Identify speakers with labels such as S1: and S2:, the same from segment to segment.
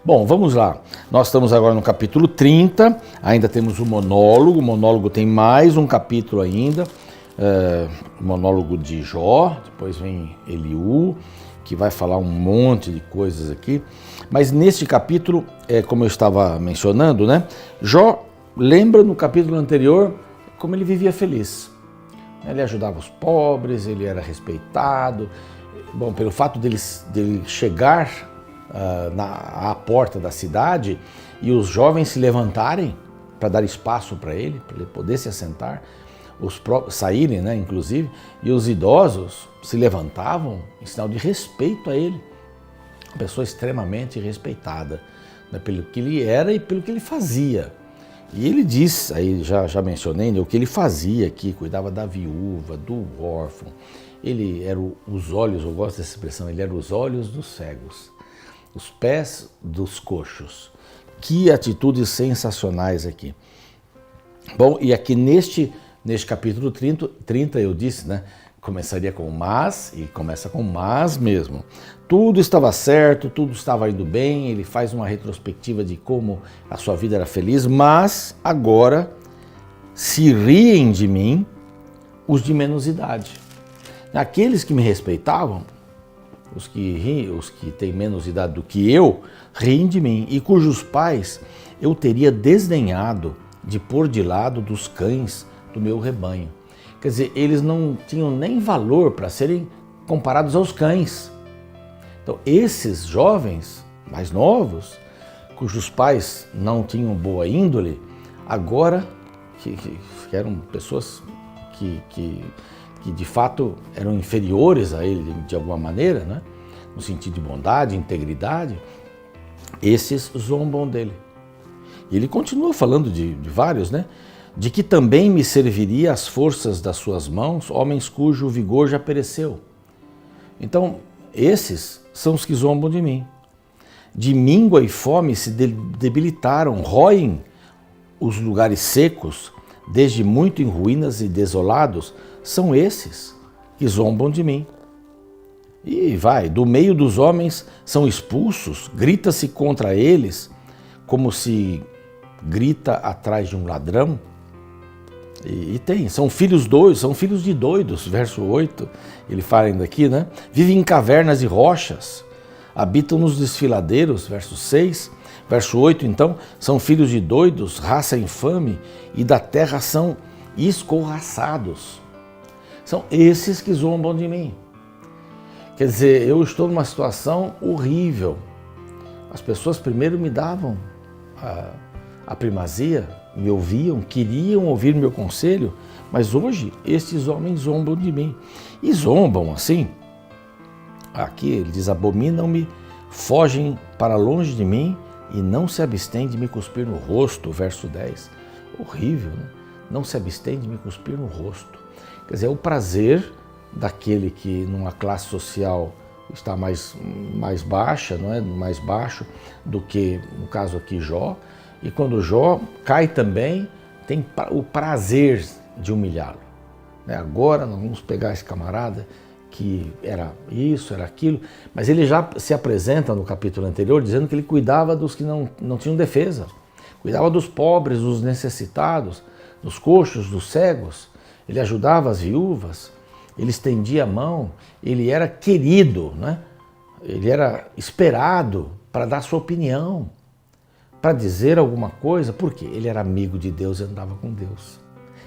S1: Bom, vamos lá. Nós estamos agora no capítulo 30, ainda temos o monólogo tem mais um capítulo ainda, o monólogo de Jó, depois vem Eliú, que vai falar um monte de coisas aqui. Mas neste capítulo, como eu estava mencionando, né, Jó lembra no capítulo anterior como ele vivia feliz. Ele ajudava os pobres, ele era respeitado. Bom, pelo fato dele chegar à porta da cidade e os jovens se levantarem para dar espaço para ele poder se assentar, saírem, né, inclusive, e os idosos se levantavam em sinal de respeito a ele. Uma pessoa extremamente respeitada, né, pelo que ele era e pelo que ele fazia. E ele diz, aí já mencionei, né, o que ele fazia aqui, cuidava da viúva, do órfão. Ele era os olhos, eu gosto dessa expressão, ele era os olhos dos cegos, os pés dos coxos. Que atitudes sensacionais aqui. Bom, e aqui neste capítulo 30 eu disse, né, começaria com mas, e começa com mas mesmo. Tudo estava certo, tudo estava indo bem, ele faz uma retrospectiva de como a sua vida era feliz, mas agora se riem de mim os de menos idade. Aqueles que me respeitavam, os que têm menos idade do que eu, riem de mim, e cujos pais eu teria desdenhado de pôr de lado dos cães do meu rebanho. Quer dizer, eles não tinham nem valor para serem comparados aos cães. Então, esses jovens mais novos, cujos pais não tinham boa índole, agora, que eram pessoas que de fato eram inferiores a ele de alguma maneira, né? No sentido de bondade, integridade, esses zombam dele. E ele continua falando de vários, né? De que também me serviria as forças das suas mãos, homens cujo vigor já pereceu. Então, esses são os que zombam de mim. De míngua e fome se debilitaram, roem os lugares secos, desde muito em ruínas e desolados, são esses que zombam de mim. E vai, do meio dos homens são expulsos, grita-se contra eles, como se grita atrás de um ladrão. São filhos de doidos, verso 8, ele fala ainda aqui, né? Vivem em cavernas e rochas, habitam nos desfiladeiros, verso 6, verso 8, então, são filhos de doidos, raça infame, e da terra são escorraçados. São esses que zombam de mim. Quer dizer, eu estou numa situação horrível. As pessoas primeiro me davam a primazia, me ouviam, queriam ouvir meu conselho, mas hoje estes homens zombam de mim. E zombam assim. Aqui ele diz, abominam-me, fogem para longe de mim e não se abstêm de me cuspir no rosto, verso 10. Horrível, né? Não se abstém de me cuspir no rosto. Quer dizer, é o prazer daquele que numa classe social está mais baixa, não é? Mais baixo do que, no caso aqui, Jó. E quando Jó cai também, tem o prazer de humilhá-lo. Agora nós vamos pegar esse camarada que era isso, era aquilo, mas ele já se apresenta no capítulo anterior dizendo que ele cuidava dos que não tinham defesa, cuidava dos pobres, dos necessitados, dos coxos, dos cegos, ele ajudava as viúvas, ele estendia a mão, ele era querido, né? Ele era esperado para dar sua opinião, para dizer alguma coisa, porque ele era amigo de Deus e andava com Deus.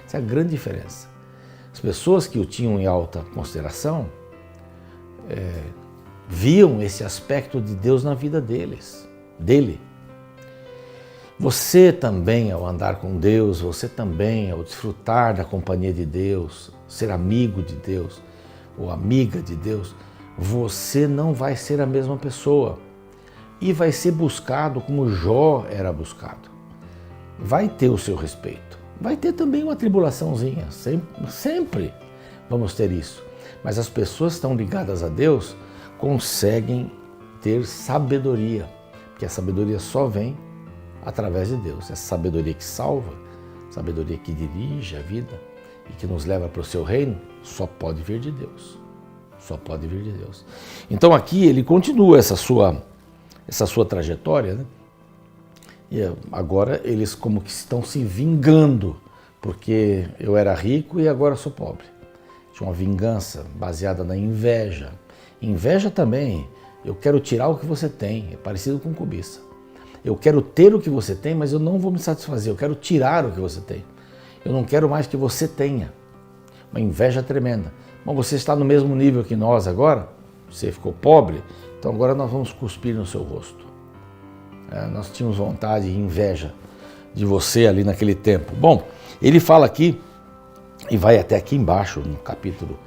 S1: Essa é a grande diferença. As pessoas que o tinham em alta consideração viam esse aspecto de Deus na vida dele. Você também, ao andar com Deus, você também, ao desfrutar da companhia de Deus, ser amigo de Deus ou amiga de Deus, você não vai ser a mesma pessoa. E vai ser buscado como Jó era buscado. Vai ter o seu respeito. Vai ter também uma tribulaçãozinha. Sempre vamos ter isso. Mas as pessoas que estão ligadas a Deus conseguem ter sabedoria. Porque a sabedoria só vem através de Deus. Essa sabedoria que salva, sabedoria que dirige a vida e que nos leva para o seu reino, só pode vir de Deus. Só pode vir de Deus. Então aqui ele continua essa sua essa sua trajetória, né? E agora eles como que estão se vingando, porque eu era rico e agora sou pobre. Tinha uma vingança baseada na inveja. Inveja também, eu quero tirar o que você tem, é parecido com cobiça. Eu quero ter o que você tem, mas eu não vou me satisfazer, eu quero tirar o que você tem. Eu não quero mais que você tenha. Uma inveja tremenda. Bom, você está no mesmo nível que nós agora, você ficou pobre, então agora nós vamos cuspir no seu rosto. Nós tínhamos vontade e inveja de você ali naquele tempo. Bom, ele fala aqui, e vai até aqui embaixo, no capítulo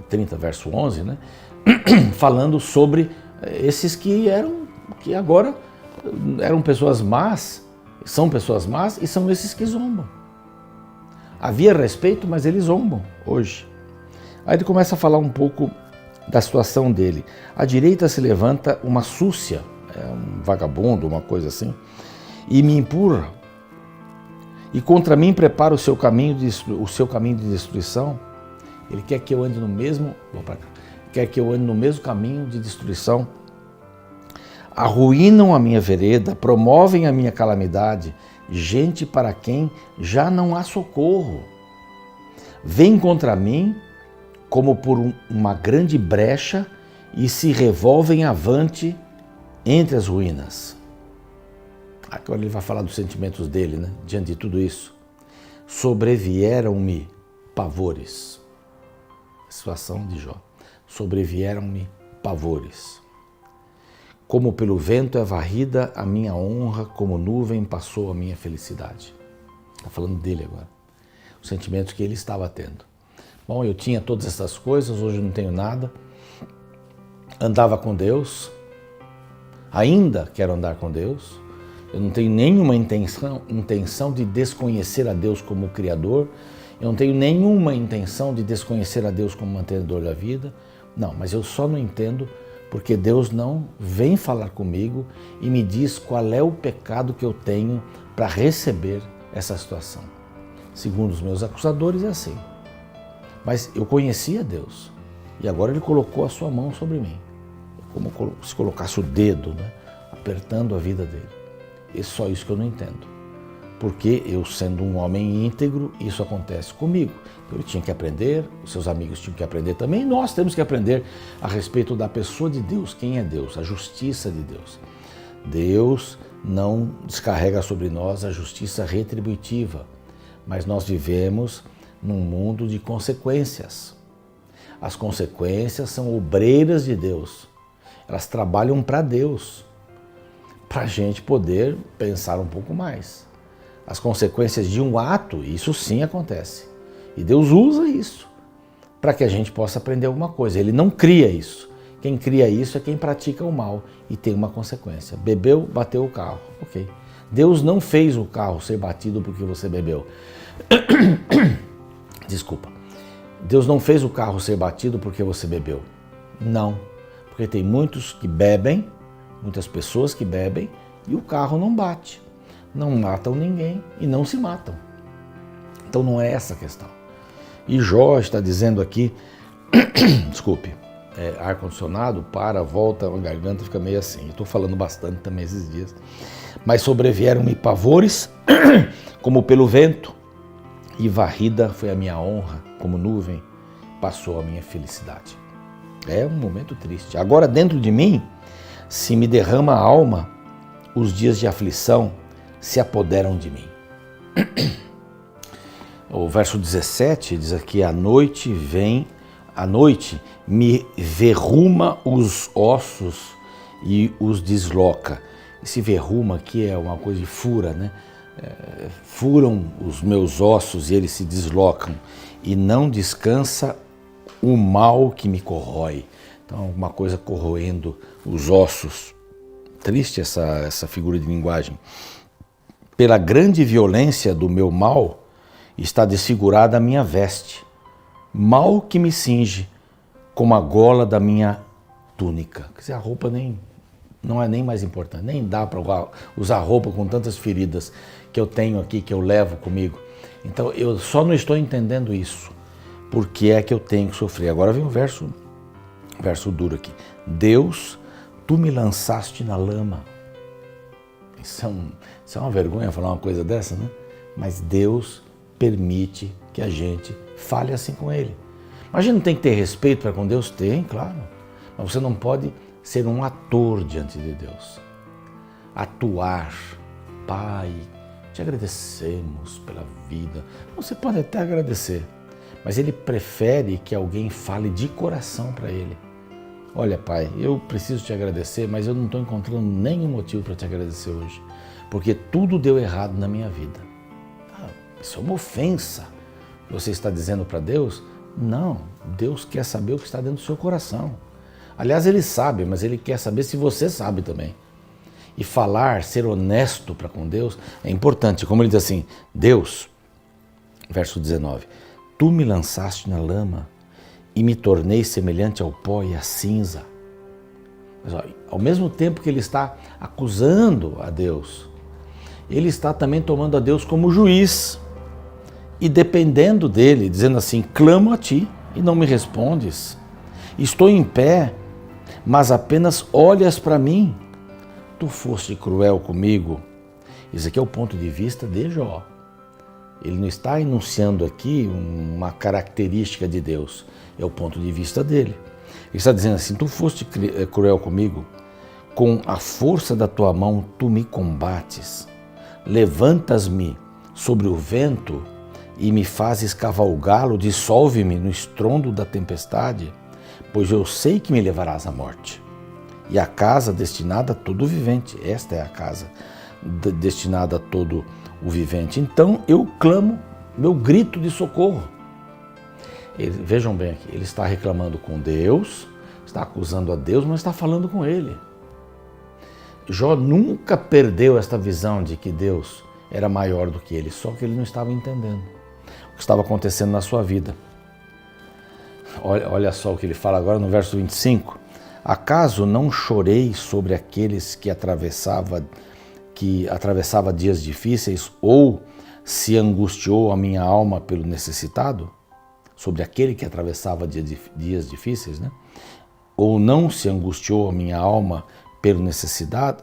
S1: 30, verso 11, né? Falando sobre esses que agora eram pessoas más, são pessoas más e são esses que zombam. Havia respeito, mas eles zombam hoje. Aí ele começa a falar um pouco da situação dele. À direita se levanta uma súcia, um vagabundo, uma coisa assim, e me empurra. E contra mim prepara o seu caminho de destruição. Ele quer que eu ande no mesmo, quer que eu ande no mesmo caminho de destruição. Arruinam a minha vereda, promovem a minha calamidade, gente para quem já não há socorro. Vem contra mim como por uma grande brecha e se revolvem avante entre as ruínas. Agora ele vai falar dos sentimentos dele, né? Diante de tudo isso. Sobrevieram-me pavores. Situação de Jó. Sobrevieram-me pavores. Como pelo vento é varrida a minha honra, como nuvem passou a minha felicidade. Está falando dele agora. Os sentimentos que ele estava tendo. Bom, eu tinha todas essas coisas, hoje eu não tenho nada. Andava com Deus. Ainda quero andar com Deus. Eu não tenho nenhuma intenção de desconhecer a Deus como Criador. Eu não tenho nenhuma intenção de desconhecer a Deus como mantenedor da vida. Não, mas eu só não entendo porque Deus não vem falar comigo e me diz qual é o pecado que eu tenho para receber essa situação. Segundo os meus acusadores é assim. Mas eu conhecia Deus e agora Ele colocou a sua mão sobre mim. Como se colocasse o dedo, né? Apertando a vida dele. É só isso que eu não entendo. Porque eu, sendo um homem íntegro, isso acontece comigo. Então ele tinha que aprender, os seus amigos tinham que aprender também, e nós temos que aprender a respeito da pessoa de Deus. Quem é Deus? A justiça de Deus. Deus não descarrega sobre nós a justiça retributiva, mas nós vivemos num mundo de consequências. As consequências são obreiras de Deus. Elas trabalham para Deus, para a gente poder pensar um pouco mais. As consequências de um ato, isso sim acontece. E Deus usa isso para que a gente possa aprender alguma coisa. Ele não cria isso. Quem cria isso é quem pratica o mal e tem uma consequência. Bebeu, bateu o carro. Ok. Deus não fez o carro ser batido porque você bebeu. Desculpa. Deus não fez o carro ser batido porque você bebeu. Não. Porque tem muitos que bebem, muitas pessoas que bebem e o carro não bate. Não matam ninguém e não se matam. Então não é essa a questão. E Jó está dizendo aqui, desculpe, ar-condicionado, para, volta, a garganta fica meio assim. Estou falando bastante também esses dias. Mas sobrevieram-me pavores, como pelo vento, e varrida foi a minha honra, como nuvem, passou a minha felicidade. É um momento triste. Agora dentro de mim, se me derrama a alma, os dias de aflição se apoderam de mim. O verso 17 diz aqui, a noite me verruma os ossos e os desloca. Esse verruma aqui é uma coisa de fura, né? Furam os meus ossos e eles se deslocam. E não descansa o mal que me corrói. Então, uma coisa corroendo os ossos. Triste essa figura de linguagem. Pela grande violência do meu mal, está desfigurada a minha veste. Mal que me cinge, como a gola da minha túnica. Quer dizer, a roupa não é nem mais importante, nem dá para usar roupa com tantas feridas que eu tenho aqui, que eu levo comigo. Então, eu só não estou entendendo isso. Por que é que eu tenho que sofrer? Agora vem o verso duro aqui. Deus, tu me lançaste na lama. Isso é uma vergonha falar uma coisa dessa, né? Mas Deus permite que a gente fale assim com Ele. Mas a gente não tem que ter respeito para com Deus? Tem, claro. Mas você não pode ser um ator diante de Deus. Atuar. Pai, te agradecemos pela vida. Você pode até agradecer, mas Ele prefere que alguém fale de coração para Ele. Olha, Pai, eu preciso te agradecer, mas eu não estou encontrando nenhum motivo para te agradecer hoje, porque tudo deu errado na minha vida. Isso é uma ofensa. Você está dizendo para Deus? Não, Deus quer saber o que está dentro do seu coração. Aliás, Ele sabe, mas Ele quer saber se você sabe também. E falar, ser honesto para com Deus é importante. Como Ele diz assim, Deus, verso 19, tu me lançaste na lama e me tornei semelhante ao pó e à cinza. Mas, ó, ao mesmo tempo que ele está acusando a Deus, ele está também tomando a Deus como juiz e dependendo dele, dizendo assim, clamo a ti e não me respondes. Estou em pé, mas apenas olhas para mim. Tu foste cruel comigo. Esse aqui é o ponto de vista de Jó. Ele não está enunciando aqui uma característica de Deus, é o ponto de vista dele. Ele está dizendo assim, tu foste cruel comigo, com a força da tua mão tu me combates, levantas-me sobre o vento e me fazes cavalgá-lo, dissolve-me no estrondo da tempestade, pois eu sei que me levarás à morte. E a casa destinada a todo vivente, esta é a casa destinada a todo o vivente. Então eu clamo, meu grito de socorro. Vejam bem aqui, ele está reclamando com Deus, está acusando a Deus, mas está falando com ele. Jó nunca perdeu esta visão de que Deus era maior do que ele, só que ele não estava entendendo o que estava acontecendo na sua vida. Olha só o que ele fala agora no verso 25. Acaso não chorei sobre aqueles que atravessava dias difíceis, ou se angustiou a minha alma pelo necessitado? Sobre aquele que atravessava dias difíceis, né? Ou não se angustiou a minha alma pelo necessitado?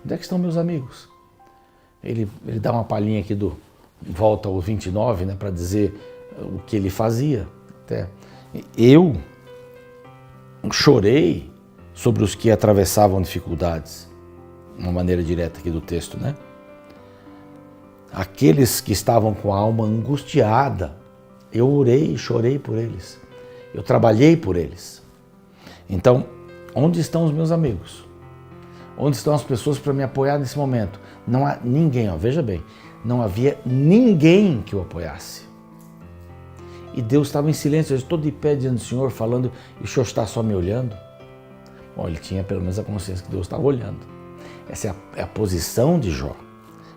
S1: Onde é que estão meus amigos? Ele dá uma palhinha aqui volta ao 29, né, para dizer o que ele fazia. Até. Eu chorei sobre os que atravessavam dificuldades, uma maneira direta aqui do texto, né? Aqueles que estavam com a alma angustiada, eu orei e chorei por eles, eu trabalhei por eles. Então, onde estão os meus amigos? Onde estão as pessoas para me apoiar nesse momento? Não há ninguém, ó, veja bem, não havia ninguém que o apoiasse. E Deus estava em silêncio, eu estou de pé diante do Senhor falando e o Senhor está só me olhando. Bom, ele tinha pelo menos a consciência que Deus estava olhando. Essa é a posição de Jó,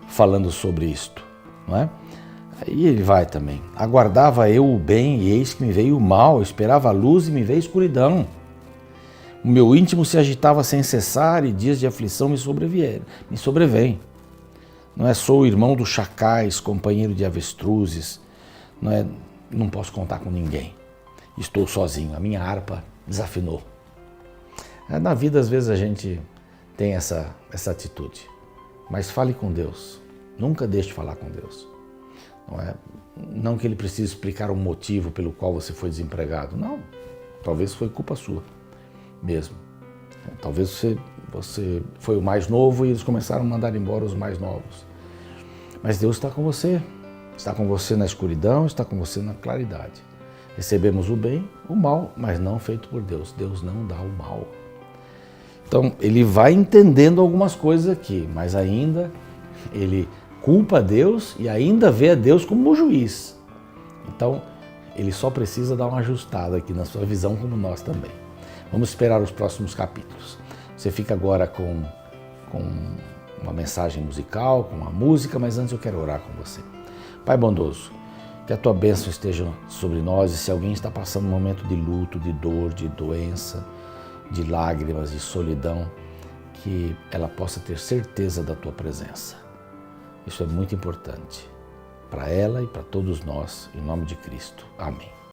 S1: falando sobre isto, não é? E ele vai também. Aguardava eu o bem e eis que me veio o mal, eu esperava a luz e me veio a escuridão. O meu íntimo se agitava sem cessar e dias de aflição me sobrevêm. Não é? Sou irmão dos chacais, companheiro de avestruzes, não posso contar com ninguém. Estou sozinho, a minha harpa desafinou. Na vida, às vezes, a gente tem essa atitude. Mas fale com Deus. Nunca deixe de falar com Deus. Não que Ele precise explicar o motivo pelo qual você foi desempregado. Não. Talvez foi culpa sua mesmo. Talvez você foi o mais novo e eles começaram a mandar embora os mais novos. Mas Deus está com você. Está com você na escuridão, está com você na claridade. Recebemos o bem, o mal, mas não feito por Deus. Deus não dá o mal. Então, ele vai entendendo algumas coisas aqui, mas ainda ele culpa a Deus e ainda vê a Deus como um juiz. Então, ele só precisa dar uma ajustada aqui na sua visão, como nós também. Vamos esperar os próximos capítulos. Você fica agora com uma mensagem musical, com uma música, mas antes eu quero orar com você. Pai bondoso, que a tua bênção esteja sobre nós e se alguém está passando um momento de luto, de dor, de doença, de lágrimas, de solidão, que ela possa ter certeza da tua presença. Isso é muito importante para ela e para todos nós, em nome de Cristo. Amém.